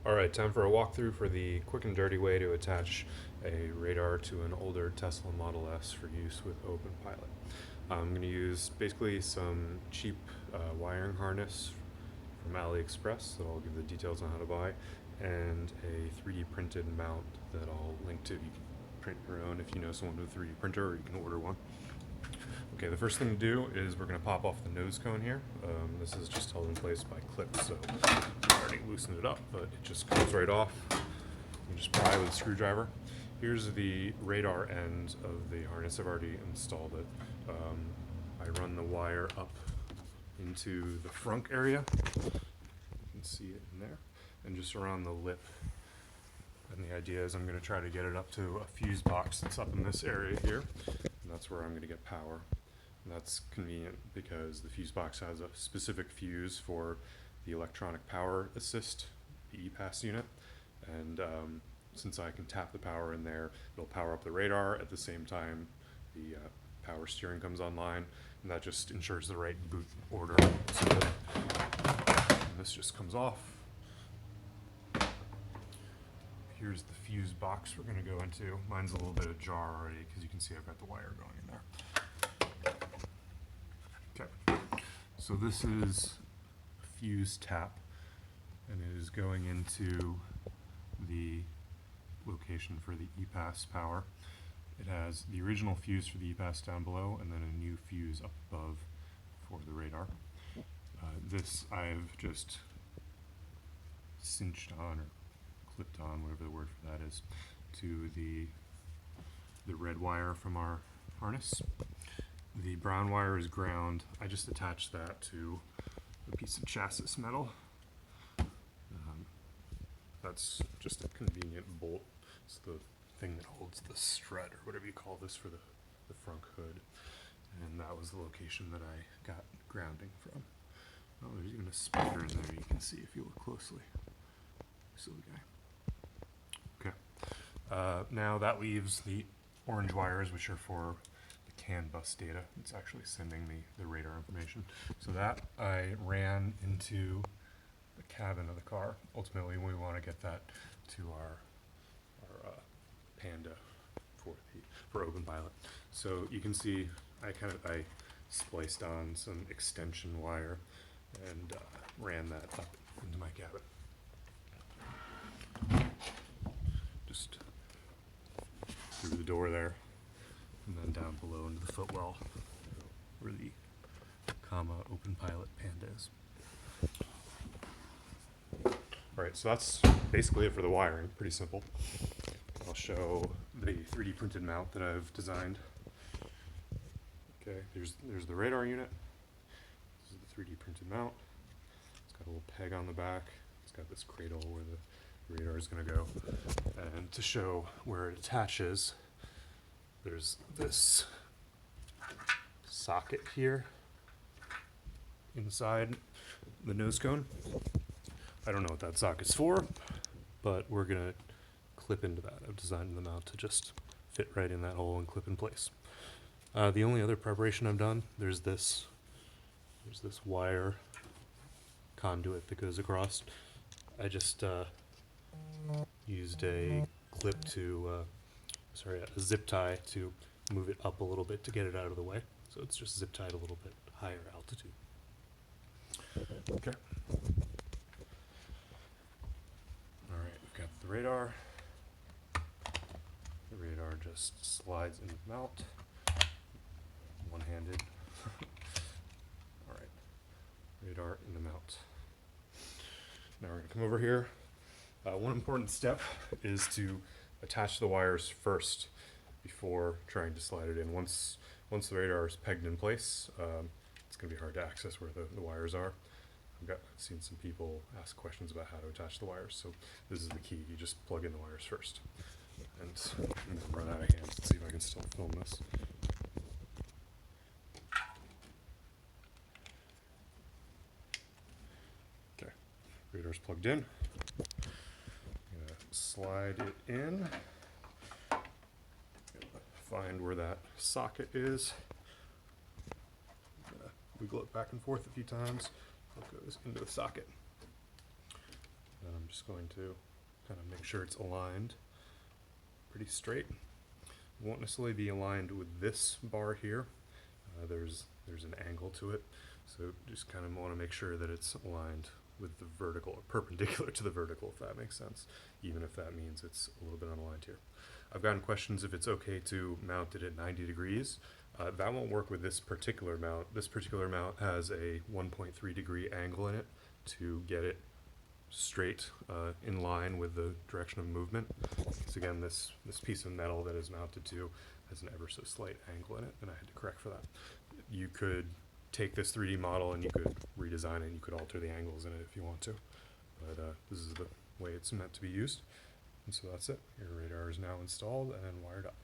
All right, time for a walkthrough for the quick and dirty way to attach a radar to an older Tesla Model S for use with OpenPilot. I'm going to use basically some cheap wiring harness from AliExpress that I'll give the details on how to buy, and a 3D printed mount that I'll link to. You can print your own if you know someone with a 3D printer, or you can order one. Okay, the first thing to do is we're going to pop off the nose cone here. This is just held in place by clips, so I already loosened it up, but it just comes right off. You just pry with a screwdriver. Here's the radar end of the harness. I've already installed it. I run the wire up into the frunk area. You can see it in there, and just around the lip. And the idea is I'm going to try to get it up to a fuse box that's up in this area here, and that's where I'm going to get power. And that's convenient because the fuse box has a specific fuse for the electronic power assist, the EPAS unit, and since I can tap the power in there, it'll power up the radar at the same time the power steering comes online, and that just ensures the right boot order. So and this just comes off. Here's the fuse box we're going to go into. Mine's a little bit ajar already because you can see I've got the wire going in there. Okay, so this is a fuse tap, and it is going into the location for the EPAS power. It has the original fuse for the EPAS down below, and then a new fuse up above for the radar. This I've just cinched on, or clipped on, whatever the word for that is, to the red wire from our harness. The brown wire is ground. I just attached that to a piece of chassis metal. That's just a convenient bolt. It's the thing that holds the strut, or whatever you call this, for the front hood. And that was the location that I got grounding from. Oh, there's even a spider in there you can see if you look closely. Silly guy. Okay. Now that leaves the orange wires, which are for the CAN bus data. It's actually sending me the radar information. So that I ran into the cabin of the car. Ultimately, we want to get that to our Panda for OpenPilot. So you can see I spliced on some extension wire and ran that up into my cabin. Just through the door there, and then down below into the footwell where the OpenPilot Panda is. Alright, so that's basically it for the wiring. Pretty simple. I'll show the 3D printed mount that I've designed. Okay, there's the radar unit. This is the 3D printed mount. It's got a little peg on the back. It's got this cradle where the radar is going to go. And to show where it attaches, there's this socket here inside the nose cone. I don't know what that socket's for, but we're going to clip into that. I've designed the mount to just fit right in that hole and clip in place. The only other preparation I've done, there's this wire conduit that goes across. I just used a clip to, a zip tie to move it up a little bit to get it out of the way. So it's just zip tied a little bit higher altitude. Okay. Alright, we've got the radar. The radar just slides in the mount. One-handed. Alright, radar in the mount. Now we're going to come over here. One important step is to attach the wires first before trying to slide it in. Once the radar is pegged in place, it's going to be hard to access where the wires are. I've seen some people ask questions about how to attach the wires, so this is the key. You just plug in the wires first. And I'm going to run out of hands. Let's see if I can still film this. Okay, radar's plugged in. I'm going to slide it in. Find where that socket is. Wiggle it back and forth a few times. It goes into the socket. And I'm just going to kind of make sure it's aligned pretty straight. It won't necessarily be aligned with this bar here. There's an angle to it, so just kind of want to make sure that it's aligned with the vertical, or perpendicular to the vertical, if that makes sense, even if that means it's a little bit unaligned here. I've gotten questions if it's okay to mount it at 90 degrees. That won't work with this particular mount. This particular mount has a 1.3 degree angle in it to get it straight in line with the direction of movement. Because again, this piece of metal that is mounted to has an ever so slight angle in it, and I had to correct for that. You could take this 3D model and you could redesign it, and you could alter the angles in it if you want to. But this is the way it's meant to be used. And so that's it. Your radar is now installed and wired up.